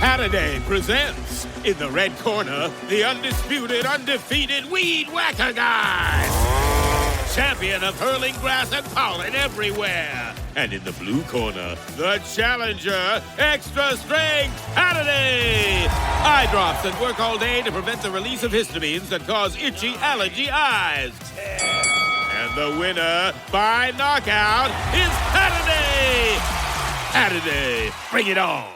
Saturday presents, in the red corner, the undisputed, undefeated Weed Whacker Guy. Champion of hurling grass and pollen everywhere. And in the blue corner, the challenger, extra strength Saturday. Eye drops that work all day to prevent the release of histamines that cause itchy allergy eyes. And the winner by knockout is Saturday. Saturday, bring it on.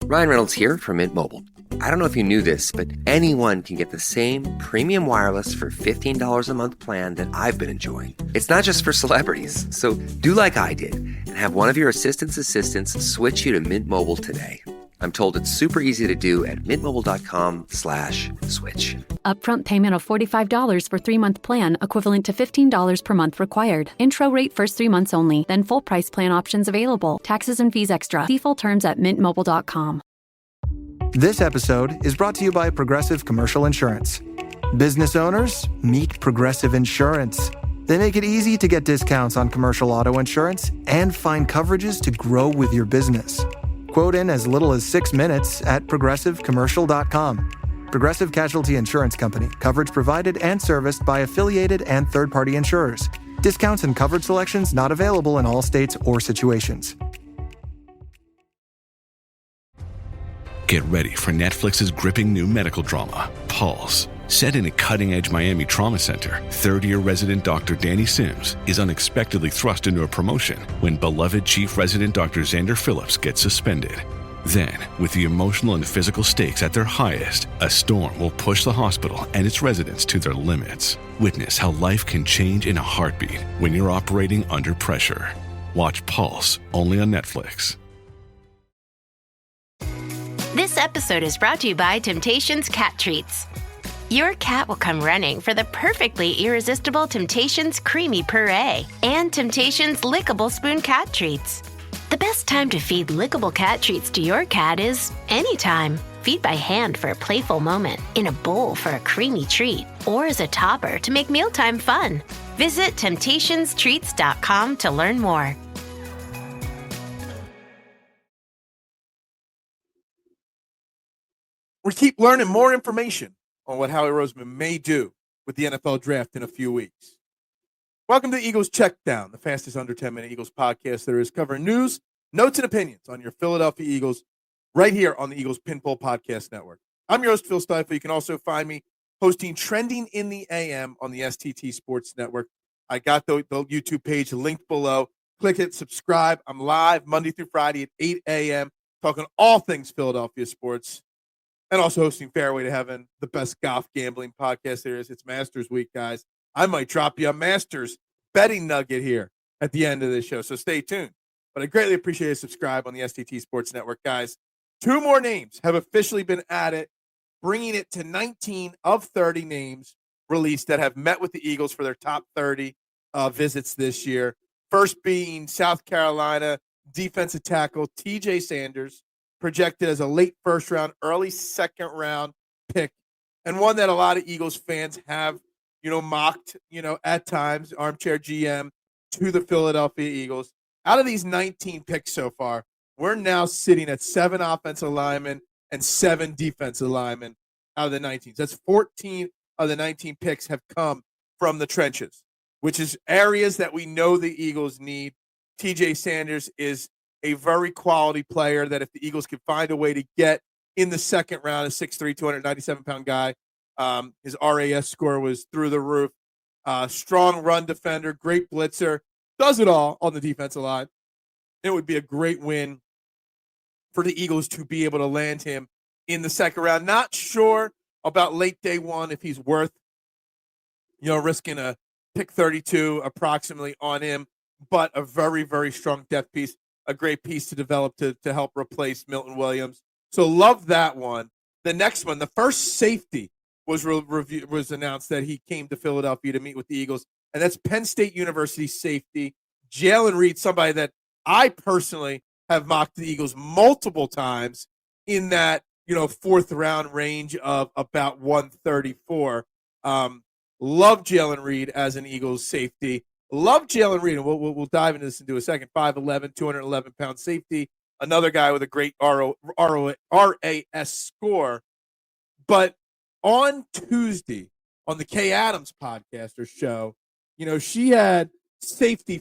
Ryan Reynolds here from Mint Mobile. I don't know if you knew this, but anyone can get the same premium wireless for $15 a month plan that I've been enjoying. It's not just for celebrities. So do like I did and have one of your assistant's assistants switch you to Mint Mobile today. I'm told it's super easy to do at mintmobile.com/switch. Upfront payment of $45 for 3-month plan, equivalent to $15 per month required. Intro rate first 3 months only, then full price plan options available. Taxes and fees extra. See full terms at mintmobile.com. This episode is brought to you by Progressive Commercial Insurance. Business owners, meet Progressive Insurance. They make it easy to get discounts on commercial auto insurance and find coverages to grow with your business. Quote in as little as 6 minutes at progressivecommercial.com. Progressive Casualty Insurance Company. Coverage provided and serviced by affiliated and third-party insurers. Discounts and coverage selections not available in all states or situations. Get ready for Netflix's gripping new medical drama, Pulse. Set in a cutting-edge Miami trauma center, third-year resident Dr. Danny Sims is unexpectedly thrust into a promotion when beloved chief resident Dr. Xander Phillips gets suspended. Then, with the emotional and physical stakes at their highest, a storm will push the hospital and its residents to their limits. Witness how life can change in a heartbeat when you're operating under pressure. Watch Pulse, only on Netflix. This episode is brought to you by Temptations Cat Treats. Your cat will come running for the perfectly irresistible Temptations Creamy Puree and Temptations Lickable Spoon Cat Treats. The best time to feed lickable cat treats to your cat is anytime. Feed by hand for a playful moment, in a bowl for a creamy treat, or as a topper to make mealtime fun. Visit TemptationsTreats.com to learn more. We keep learning more information on what Howie Roseman may do with the NFL draft in a few weeks. Welcome to Eagles Checkdown, the fastest under 10-minute Eagles podcast there is, covering news, notes, and opinions on your Philadelphia Eagles right here on the Eagles Pinball Podcast Network. I'm your host, Phil Stiefel. You can also find me hosting Trending in the AM on the STT Sports Network. I got the YouTube page linked below. Click it, subscribe. I'm live Monday through Friday at 8 a.m. talking all things Philadelphia sports. And also hosting Fairway to Heaven, the best golf gambling podcast there is. It's Masters Week, guys. I might drop you a Masters betting nugget here at the end of this show, so stay tuned. But I greatly appreciate you subscribe on the STT Sports Network, guys. 2 more names have officially been added, bringing it to 19 of 30 names released that have met with the Eagles for their top 30 visits this year. First being South Carolina defensive tackle TJ Sanders, projected as a late first round, early second round pick, and one that a lot of Eagles fans have, mocked, at times, armchair GM, to the Philadelphia Eagles. Out of these 19 picks so far, we're now sitting at 7 offensive linemen and 7 defensive linemen out of the 19. That's 14 of the 19 picks have come from the trenches, which is areas that we know the Eagles need. TJ Sanders is a very quality player that if the Eagles could find a way to get in the second round, a 6'3", 297-pound guy, his RAS score was through the roof. Strong run defender, great blitzer, does it all on the defensive line. It would be a great win for the Eagles to be able to land him in the second round. Not sure about late day one if he's worth, risking a pick 32 approximately on him, but a very, very strong depth piece. A great piece to develop to help replace Milton Williams. So love that one. The next one, the first safety was announced that he came to Philadelphia to meet with the Eagles, and that's Penn State University safety Jalen Reed, somebody that I personally have mocked the Eagles multiple times in that 4th round range of about 134. Love Jalen Reed as an Eagles safety. Love Jalen Reed, and we'll dive into this into a second. 5'11", 211-pound safety another guy with a great RAS score. But on Tuesday, on the Kay Adams podcast or show, she had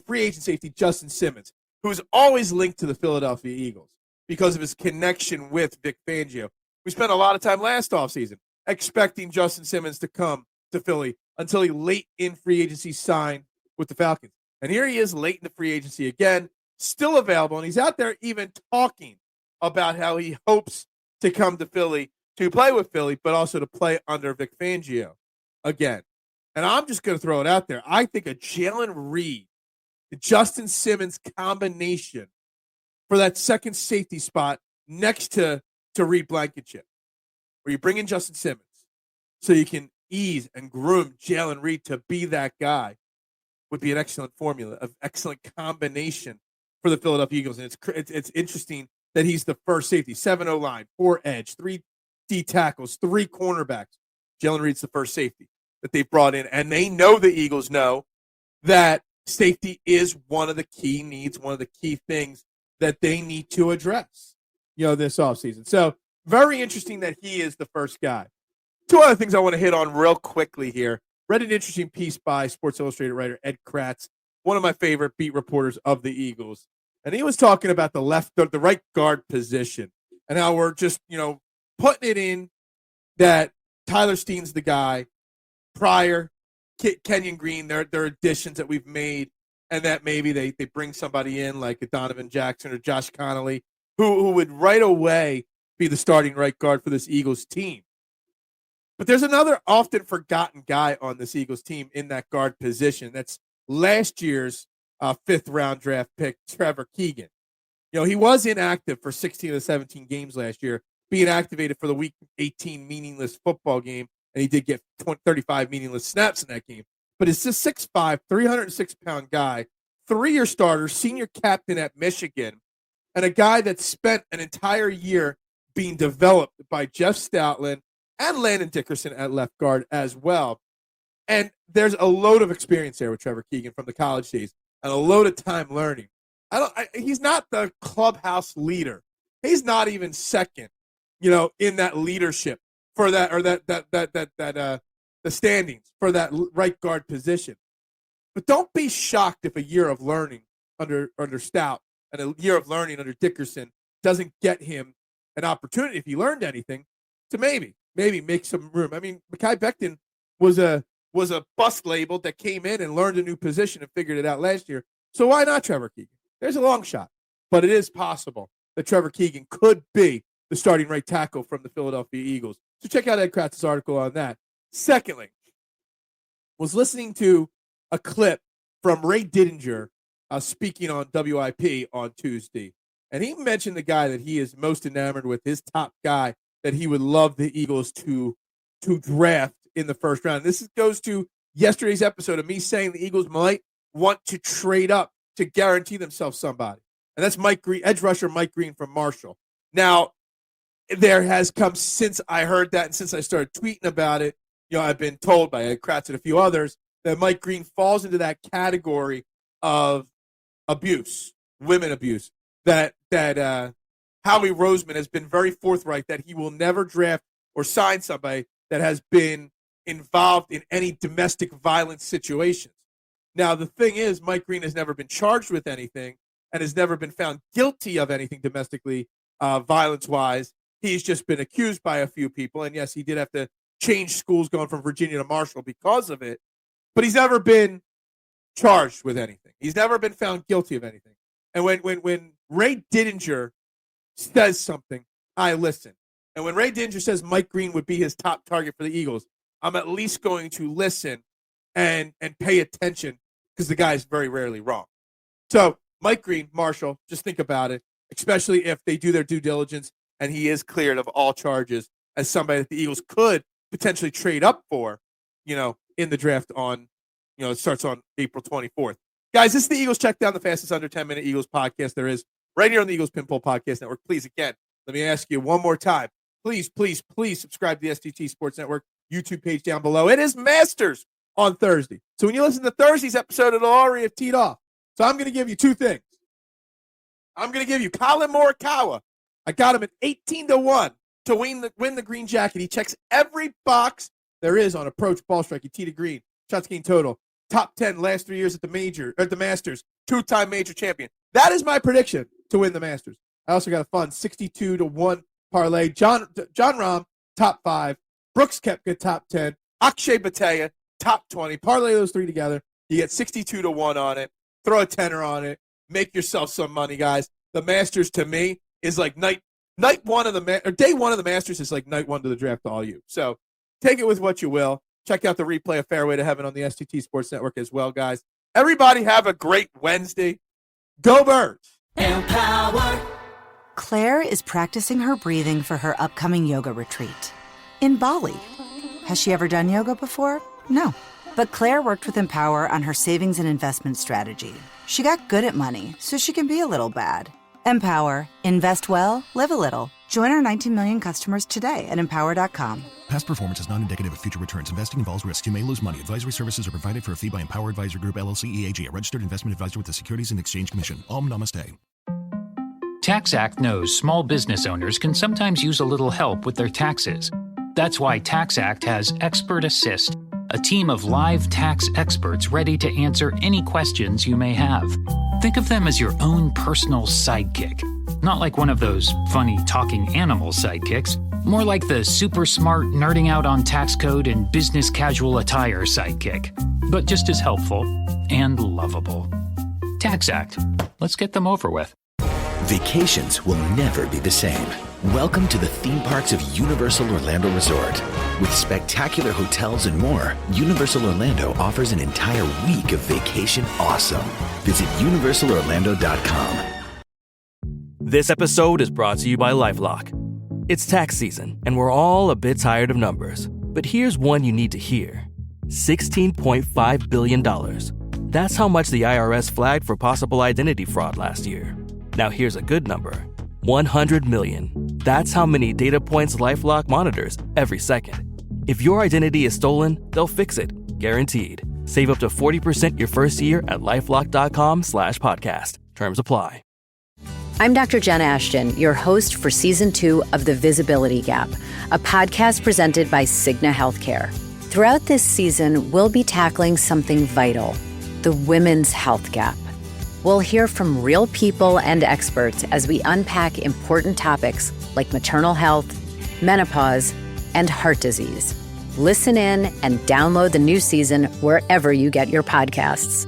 free agent safety Justin Simmons, who's always linked to the Philadelphia Eagles because of his connection with Vic Fangio. We spent a lot of time last offseason expecting Justin Simmons to come to Philly until he late in free agency signed with the Falcons. And here he is late in the free agency again, still available, and he's out there even talking about how he hopes to come to Philly to play with Philly, but also to play under Vic Fangio again. And I'm just going to throw it out there. I think a Jalen Reed, Justin Simmons combination for that second safety spot next to Reed Blankenship, where you bring in Justin Simmons so you can ease and groom Jalen Reed to be that guy, would be an excellent formula, an excellent combination for the Philadelphia Eagles. And it's interesting that he's the first safety, 7-0 line, 4 edge, 3 D tackles, 3 cornerbacks. Jalen Reed's the first safety that they've brought in, and they know, the Eagles know, that safety is one of the key needs, one of the key things that they need to address, this offseason. So very interesting that he is the first guy. 2 other things I want to hit on real quickly here. Read an interesting piece by Sports Illustrated writer Ed Kratz, one of my favorite beat reporters of the Eagles. And he was talking about the right guard position and how we're just, putting it in that Tyler Steen's the guy, Pryor, Kenyon Green, their additions that we've made, and that maybe they bring somebody in like a Donovan Jackson or Josh Connolly, who would right away be the starting right guard for this Eagles team. But there's another often forgotten guy on this Eagles team in that guard position. That's last year's 5th-round draft pick, Trevor Keegan. He was inactive for 16 of the 17 games last year, being activated for the Week 18 meaningless football game, and he did get 35 meaningless snaps in that game. But it's a 6'5", 306-pound guy, 3-year starter, senior captain at Michigan, and a guy that spent an entire year being developed by Jeff Stoutland and Landon Dickerson at left guard as well. And there's a load of experience there with Trevor Keegan from the college days and a load of time learning. He's not the clubhouse leader. He's not even second, in that leadership for that, or the standings for that right guard position. But don't be shocked if a year of learning under Stout and a year of learning under Dickerson doesn't get him an opportunity, if he learned anything, to maybe make some room. I mean, Mekhi Becton was a bust label that came in and learned a new position and figured it out last year. So why not Trevor Keegan? There's a long shot, but it is possible that Trevor Keegan could be the starting right tackle from the Philadelphia Eagles. So check out Ed Kratz's article on that. Secondly, was listening to a clip from Ray Didinger speaking on WIP on Tuesday, and he mentioned the guy that he is most enamored with, his top guy that he would love the Eagles to draft in the first round. This goes to yesterday's episode of me saying the Eagles might want to trade up to guarantee themselves somebody. And that's Mike Green, edge rusher Mike Green from Marshall. Now, there has come, since I heard that and since I started tweeting about it, I've been told by Ed Kratz and a few others that Mike Green falls into that category of abuse, women abuse, that Howie Roseman has been very forthright that he will never draft or sign somebody that has been involved in any domestic violence situations. Now, the thing is, Mike Green has never been charged with anything and has never been found guilty of anything domestically violence-wise. He's just been accused by a few people, and yes, he did have to change schools going from Virginia to Marshall because of it, but he's never been charged with anything. He's never been found guilty of anything. And when Ray Didinger says something, I listen. And when Ray Didinger says Mike Green would be his top target for the Eagles, I'm at least going to listen and pay attention, because the guy is very rarely wrong. So Mike Green, Marshall, just think about it, especially if they do their due diligence and he is cleared of all charges as somebody that the Eagles could potentially trade up for, in the draft on, it starts on April 24th. Guys, this is the Eagles Checkdown, the fastest under 10-minute Eagles podcast there is, right here on the Eagles Pinball Podcast Network. Please, again, let me ask you one more time. Please, please, please subscribe to the STT Sports Network YouTube page down below. It is Masters on Thursday. So when you listen to Thursday's episode, it'll already have teed off. So I'm going to give you 2 things. I'm going to give you Colin Morikawa. I got him at 18-1 to win the green jacket. He checks every box there is on approach, ball strike, you tee to green, shots gained total, top 10 last 3 years at the Masters, 2-time major champion. That is my prediction to win the Masters. I also got a fun 62-1 parlay. John Rahm, top 5. Brooks Koepka, top 10. Akshay Bhatia, top 20. Parlay those three together. You get 62-1 on it. Throw a tenner on it. Make yourself some money, guys. The Masters, to me, is like day one of the Masters is like night one to the draft to all you. So take it with what you will. Check out the replay of Fairway to Heaven on the STT Sports Network as well, guys. Everybody have a great Wednesday. Go Birds! Empower. Claire is practicing her breathing for her upcoming yoga retreat in Bali. Has she ever done yoga before? No. But Claire worked with Empower on her savings and investment strategy. She got good at money, so she can be a little bad. Empower. Invest well, live a little. Join our 19 million customers today at empower.com. Past performance is not indicative of future returns. Investing involves risks. You may lose money. Advisory services are provided for a fee by Empower Advisor Group, LLC, EAG, a registered investment advisor with the Securities and Exchange Commission. Namaste. TaxAct knows small business owners can sometimes use a little help with their taxes. That's why TaxAct has Expert Assist, a team of live tax experts ready to answer any questions you may have. Think of them as your own personal sidekick. Not like one of those funny talking animal sidekicks, more like the super smart nerding out on tax code and business casual attire sidekick, but just as helpful and lovable. TaxAct. Let's get them over with. Vacations will never be the same. Welcome to the theme parks of Universal Orlando Resort. With spectacular hotels and more, Universal Orlando offers an entire week of vacation awesome. Visit universalorlando.com. This episode is brought to you by LifeLock. It's tax season, and we're all a bit tired of numbers. But here's one you need to hear. $16.5 billion. That's how much the IRS flagged for possible identity fraud last year. Now here's a good number. 100 million. That's how many data points LifeLock monitors every second. If your identity is stolen, they'll fix it. Guaranteed. Save up to 40% your first year at LifeLock.com/podcast. Terms apply. I'm Dr. Jen Ashton, your host for Season 2 of The Visibility Gap, a podcast presented by Cigna Healthcare. Throughout this season, we'll be tackling something vital, the women's health gap. We'll hear from real people and experts as we unpack important topics like maternal health, menopause, and heart disease. Listen in and download the new season wherever you get your podcasts.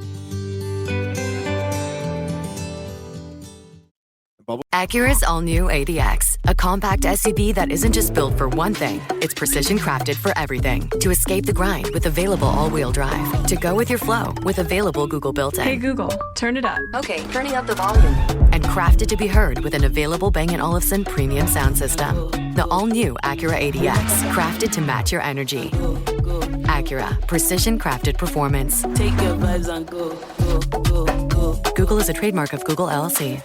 Acura's all-new ADX, a compact SUV that isn't just built for one thing, it's precision-crafted for everything. To escape the grind with available all-wheel drive. To go with your flow with available Google built-in. Hey Google, turn it up. Okay, turning up the volume. And crafted to be heard with an available Bang & Olufsen premium sound system. The all-new Acura ADX, crafted to match your energy. Acura, precision-crafted performance. Take your vibes and go, go, go, go. Google is a trademark of Google LLC.